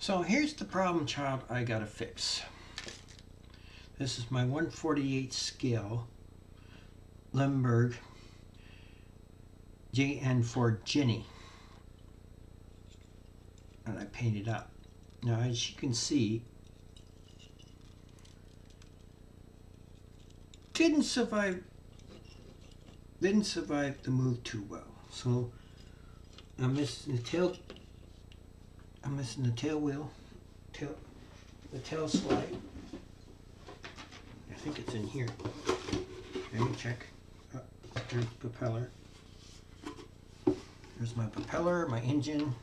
So here's the problem child I gotta fix. This is my 1/48 scale Lemberg JN4 Jenny and I painted up. Now as you can see, didn't survive the move too well. So I'm missing the tail wheel, the tail slide. I think it's in here. Let me check. There's the propeller. There's my propeller, my engine.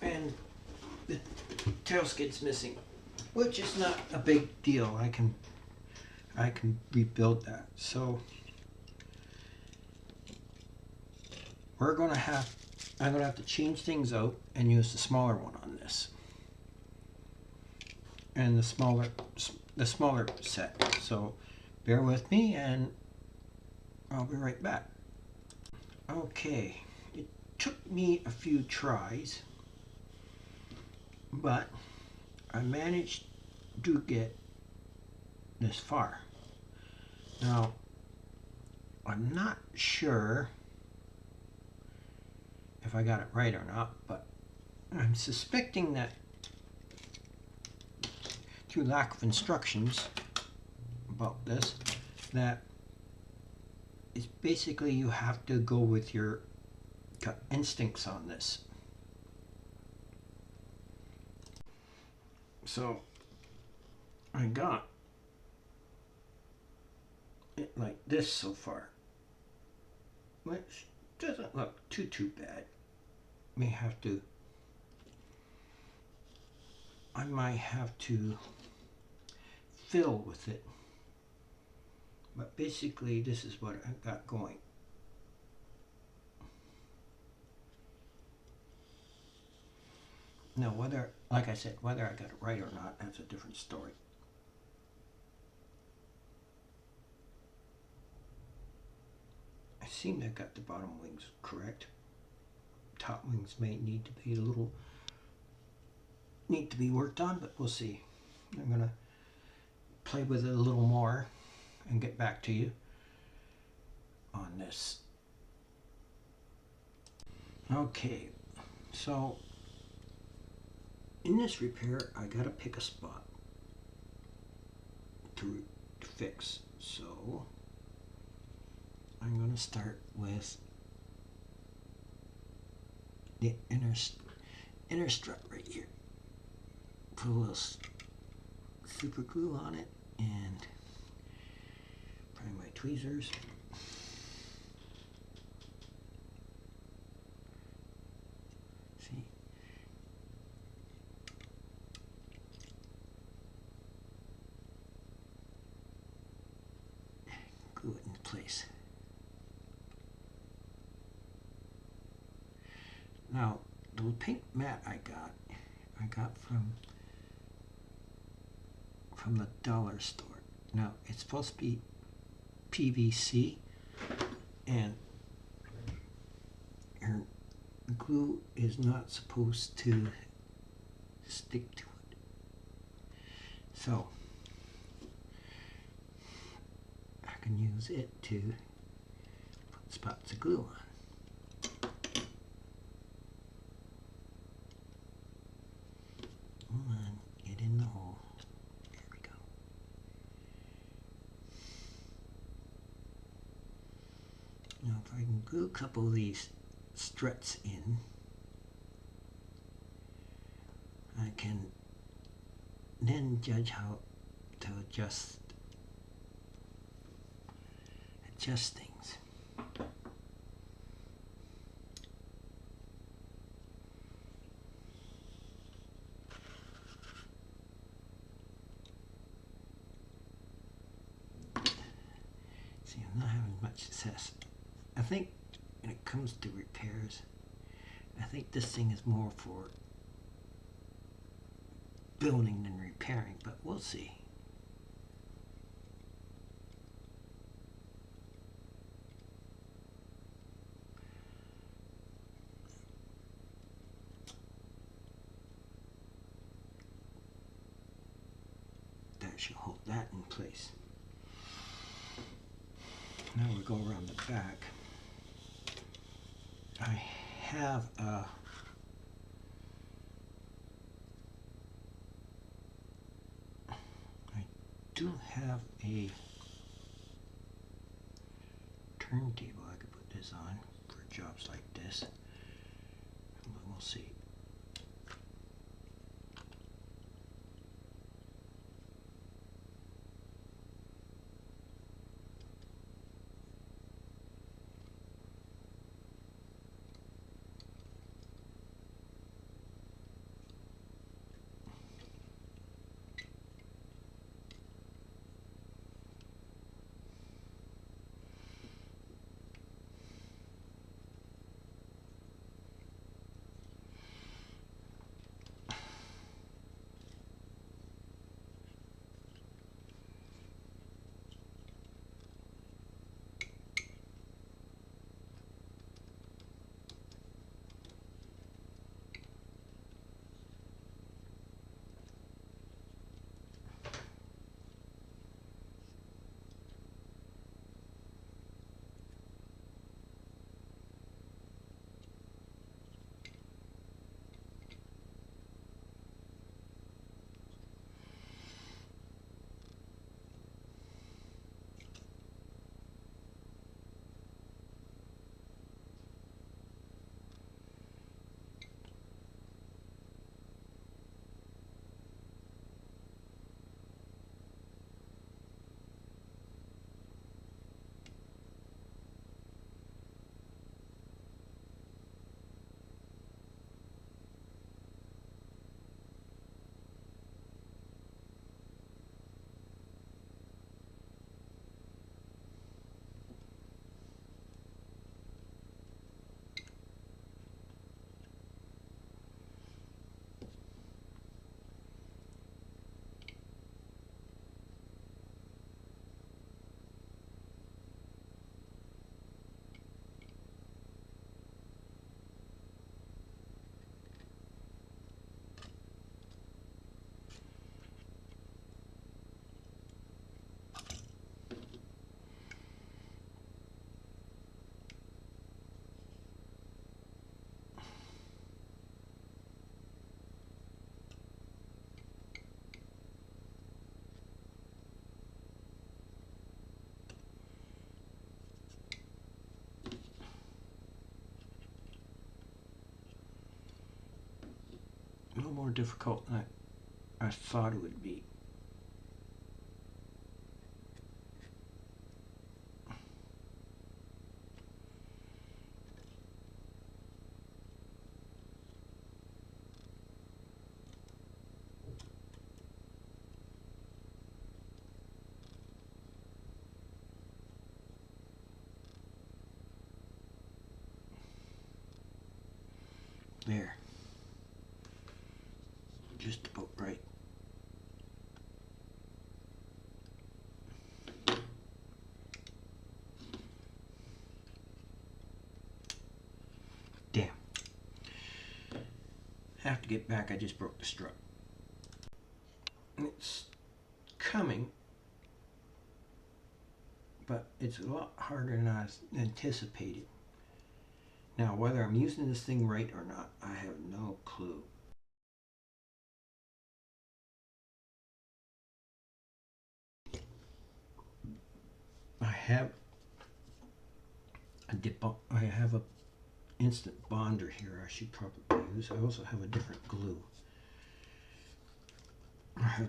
And the tail skid's missing, which is not a big deal. I can rebuild that. So I'm gonna have to change things out and use the smaller one on this, and the smaller set. So bear with me, and I'll be right back. Okay, it took me a few tries, but I managed to get this far. Now, I'm not sure if I got it right or not, but I'm suspecting that through lack of instructions about this, that it's basically you have to go with your gut instincts on this. So I got it like this so far, which doesn't look too bad. I might have to fill with it, but basically this is what I got going. Now like I said, whether I got it right or not, that's a different story. I seem to have got the bottom wings correct. Top wings may need to be worked on, but we'll see. I'm gonna play with it a little more and get back to you on this. Okay, so in this repair, I gotta pick a spot to fix. So I'm gonna start with the inner strut right here. Put a little super glue on it and probably my tweezers. See? Glue it into place. Now, the paint mat I got from the dollar store. Now, it's supposed to be PVC, and your glue is not supposed to stick to it. So, I can use it to put spots of glue on. Come on, get in the hole. There we go. Now if I can glue a couple of these struts in, I can then judge how to adjust things. See, I'm not having much success. I think when it comes to repairs, I think this thing is more for building than repairing, but we'll see. should hold that in place. Now we go around the back. I have a do have a turntable I could put this on for jobs like this. But we'll see. A little more difficult than I thought it would be. There. Just about right. Damn. Have to get back, I just broke the strut. It's coming, but it's a lot harder than I anticipated. Now, whether I'm using this thing right or not, I have no clue. I have a instant bonder here I should probably use. I also have a different glue. I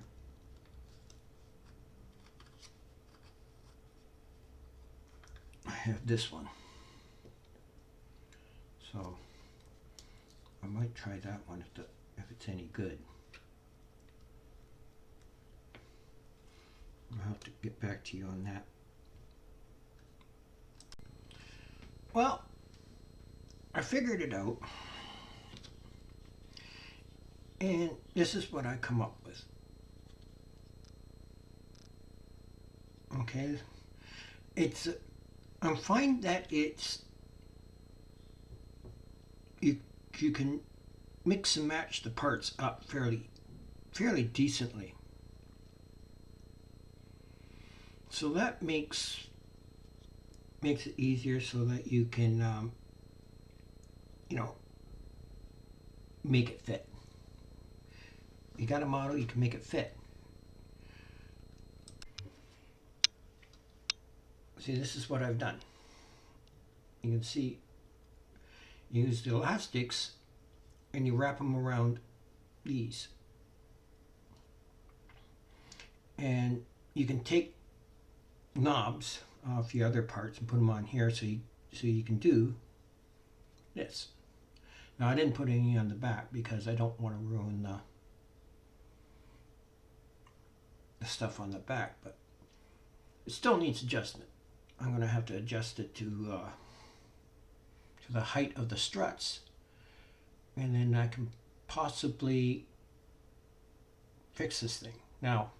have this one. So I might try that one if it's any good. I'll have to get back to you on that. Well, I figured it out, and this is what I come up with. Okay, I find that you can mix and match the parts up fairly decently. So that makes it easier so that you can you know, make it fit. You got a model, you can make it fit. See, this is what I've done. You can see, you use the elastics and you wrap them around these. And you can take knobs off the other parts and put them on here so you can do this. Now I didn't put any on the back because I don't want to ruin the stuff on the back, but it still needs adjustment. I'm going to have to adjust it to the height of the struts, and then I can possibly fix this thing. Now,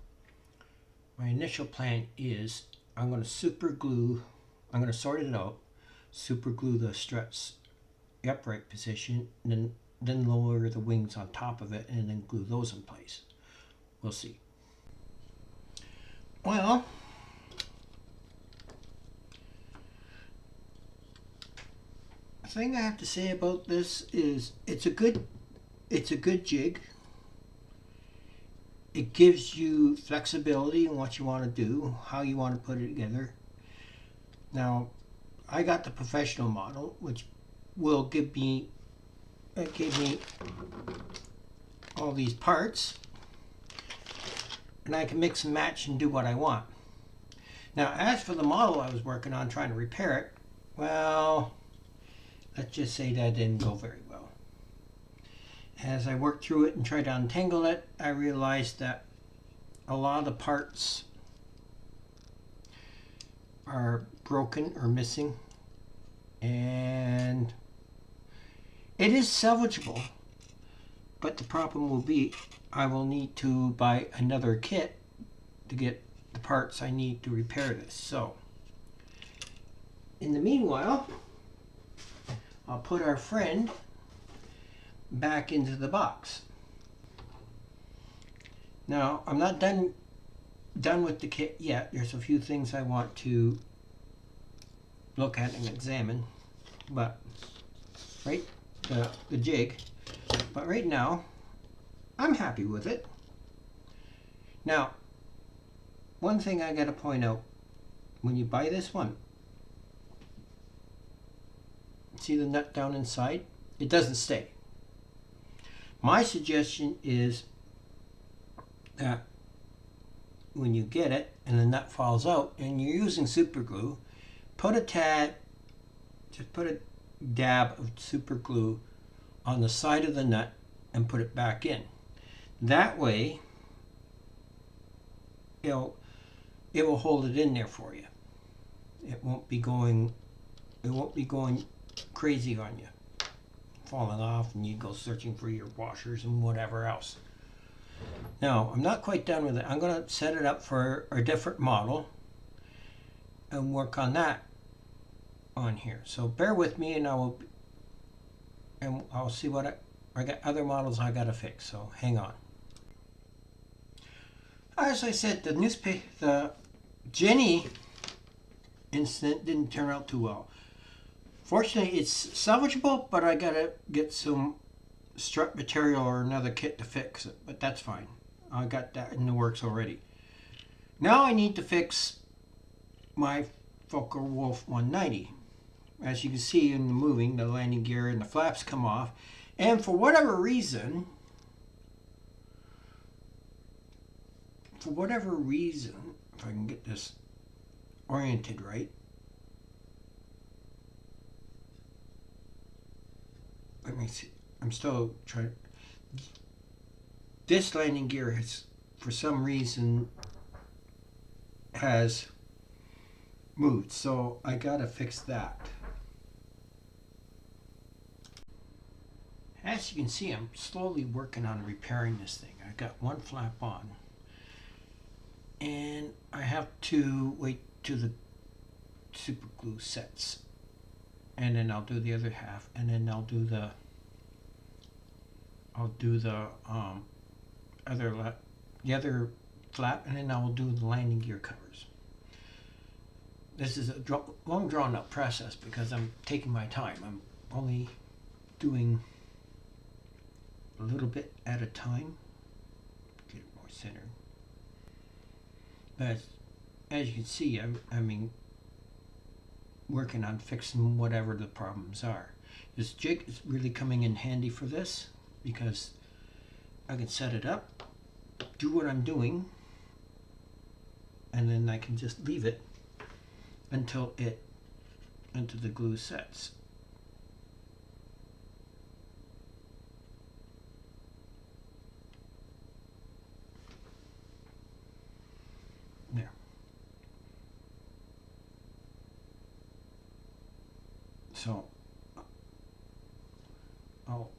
my initial plan is I'm going to I'm going to sort it out, super glue the struts the upright position, and then lower the wings on top of it, and then glue those in place. We'll see. Well, the thing I have to say about this is it's a good jig. It gives you flexibility in what you want to do, how you want to put it together. Now, I got the professional model, which will give me all these parts, and I can mix and match and do what I want. Now, as for the model I was working on trying to repair it, well, let's just say that didn't go very well. As I worked through it and tried to untangle it, I realized that a lot of the parts are broken or missing, and it is salvageable, but the problem will be I will need to buy another kit to get the parts I need to repair this. So in the meanwhile, I'll put our friend back into the box. Now, I'm not done with the kit yet. There's a few things I want to look at and examine, but the jig, but right now I'm happy with it. Now, one thing I got to point out, when you buy this one, see the nut down inside? It doesn't stay. My suggestion is that when you get it and the nut falls out and you're using super glue, put a dab of super glue on the side of the nut and put it back in. That way it will hold it in there for you. It won't be going crazy on you, falling off, and you go searching for your washers and whatever else. Now, I'm not quite done with it. I'm going to set it up for a different model and work on that on here. So bear with me, and I'll see what I got. Other models I got to fix. So hang on. As I said, the Jenny incident didn't turn out too well. Fortunately, it's salvageable, but I gotta get some strut material or another kit to fix it, but that's fine. I got that in the works already. Now I need to fix my Focke-Wulf 190. As you can see in the moving, the landing gear and the flaps come off, and for whatever reason, if I can get this oriented right, let me see. I'm still trying. This landing gear has, for some reason, has moved, so I gotta fix that. As you can see, I'm slowly working on repairing this thing. I got one flap on, and I have to wait till the super glue sets, and then I'll do the other half, and then I'll do the other flap, and then I will do the landing gear covers. This is a long drawn out process because I'm taking my time. I'm only doing a little bit at a time. Get it more centered. But as you can see, I'm working on fixing whatever the problems are. This jig is really coming in handy for this because I can set it up, do what I'm doing, and then I can just leave it until the glue sets. There. So I'll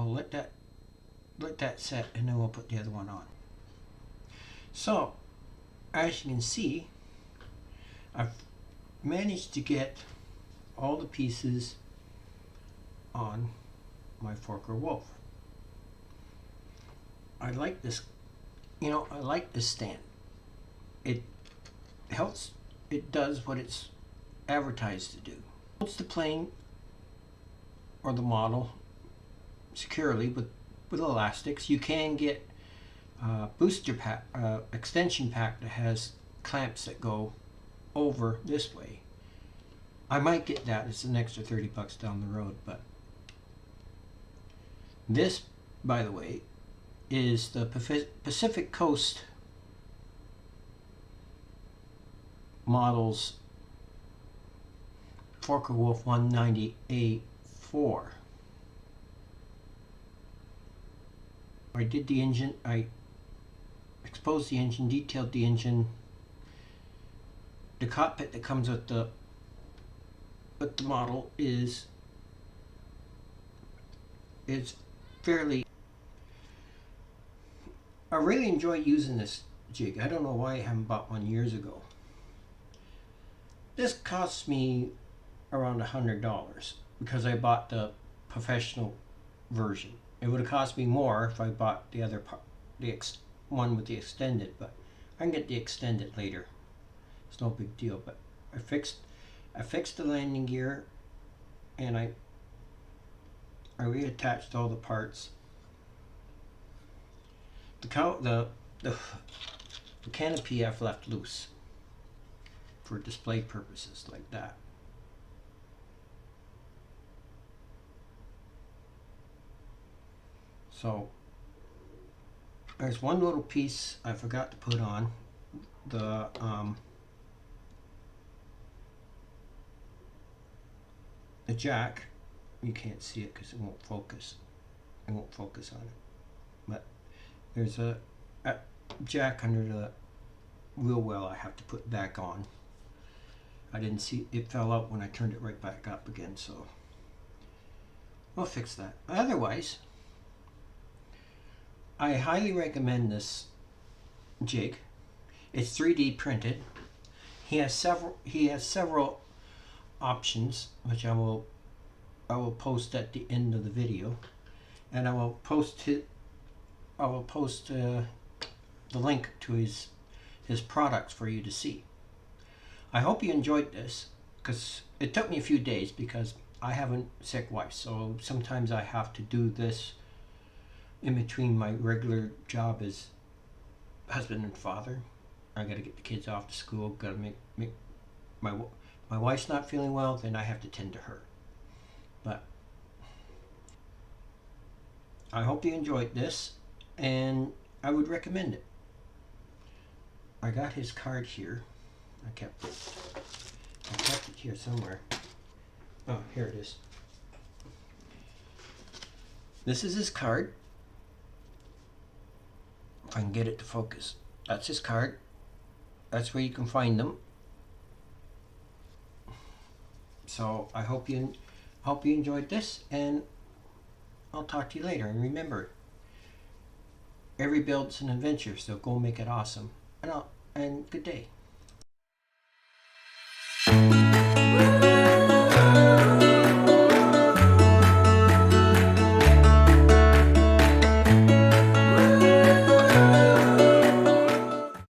let that set, and then we'll put the other one on. So as you can see, I've managed to get all the pieces on my Forker Wolf. I like this, I like this stand. It helps, it does what it's advertised to do. It holds the plane or the model securely with elastics. You can get booster pack, extension pack that has clamps that go over this way. I might get that. It's an extra $30 down the road, but this, by the way, is the Pacific Coast models Forker Wolf 190A4. I did the engine, I exposed the engine, detailed the engine. The cockpit that comes with the model is fairly. I really enjoy using this jig. I don't know why I haven't bought one years ago. This cost me around $100 because I bought the professional version. It would have cost me more if I bought the other part, one with the extended, but I can get the extended later. It's no big deal. But I fixed the landing gear, and I reattached all the parts. The canopy I've left loose for display purposes like that. So there's one little piece I forgot to put on, the jack. You can't see it because it won't focus. It won't focus on it. But there's a jack under the wheel well I have to put back on. I didn't see it, fell out when I turned it right back up again, so we'll fix that. Otherwise, I highly recommend this jig. It's 3D printed. He has several options, which I will post at the end of the video, and I will post the link to his products for you to see. I hope you enjoyed this, because it took me a few days because I have a sick wife, so sometimes I have to do this in between my regular job as husband and father. I got to get the kids off to school, got to make my wife's not feeling well, then I have to tend to her. But I hope you enjoyed this, and I would recommend it. I got his card here. I kept it here somewhere. Oh, here it is. This is his card. If I can get it to focus. That's his card. That's where you can find them. So I hope you enjoyed this, and I'll talk to you later. And remember, every build's an adventure, so go make it awesome. And good day.